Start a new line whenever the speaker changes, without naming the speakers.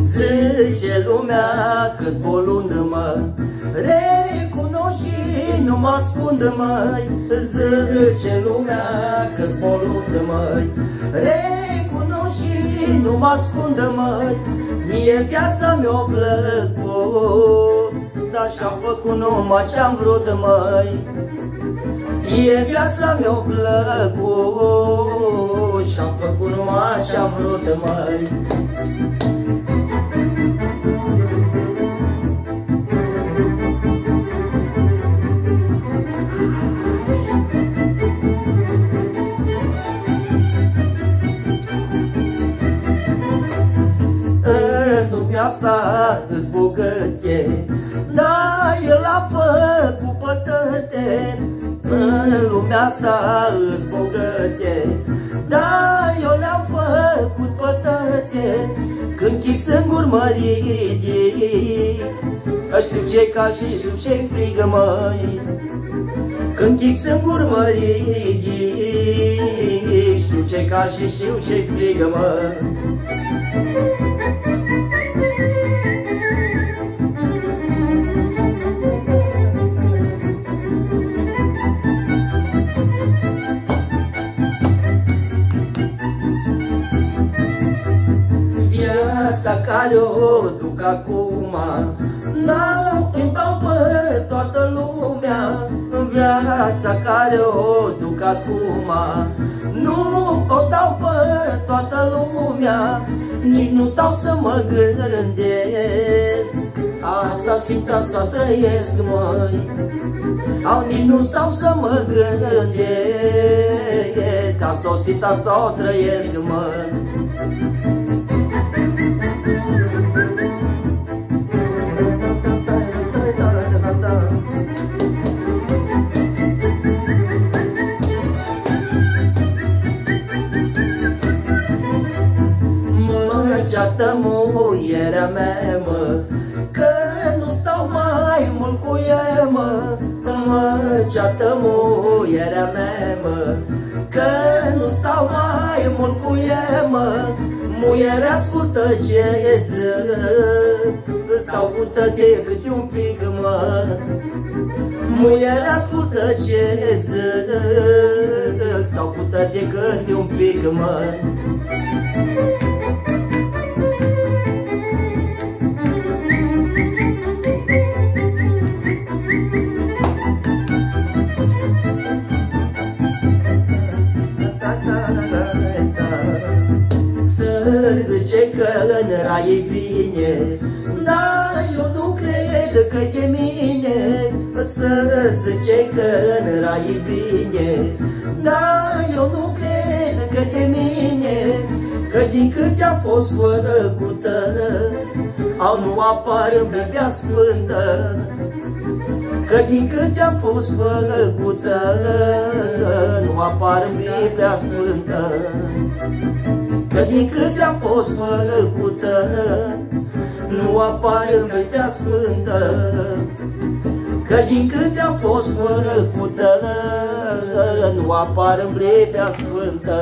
Zice lumea că-s bolund-mă, recunosc și nu mă ascund, măi. Zice lumea că-s bolund, măi, recunosc și nu mă ascund, măi. Mie viața mi-o plăcut, dar și-am făcut numai ce-am vrut, măi. Mie viața mi-o plăcut, și-am făcut numai ce-am vrut, măi. Asta îți bogăție, dar el a făcut pătăte. În lumea asta îți bogăție, dar eu le-am făcut pătăte. Când chic singur mă ridic, știu ce-i ca și știu ce-i frigă, măi. Când chic singur mă ridic, știu ce-i ca și știu ce-i frigă, măi. Viața care o duc acum n-au schimbat pe toată lumea. Viața care o duc acum nu o dau pe toată lumea. Nici nu stau să mă gândesc, asta simt, asta trăiesc, măi. Nici nu stau să mă gândesc, asta o simt, asta o trăiesc, măi. Ceartă muierea mea, mă, că nu stau mai mult cu ea, mă. Mă ceartă muierea mea, mă, că nu stau mai mult cu ea, mă. Muiere, ascultă ce zic, stau cu tăție cât un pic, mă. Muiere, ascultă ce zic, stau cu tăție cât un pic, mă. Zice că în rai e bine, dar eu nu cred că e mine. Să zice că în rai e bine, dar eu nu cred că e mine. Că din cât am fost făcută, au nu apar în Biblia Sfântă. Că din cât am fost făcută, nu apar în Biblia Sfântă. Că din cât am fost făcută, nu apar în Biblia Sfântă. Că din cât am fost făcută, nu apar în Biblia Sfântă.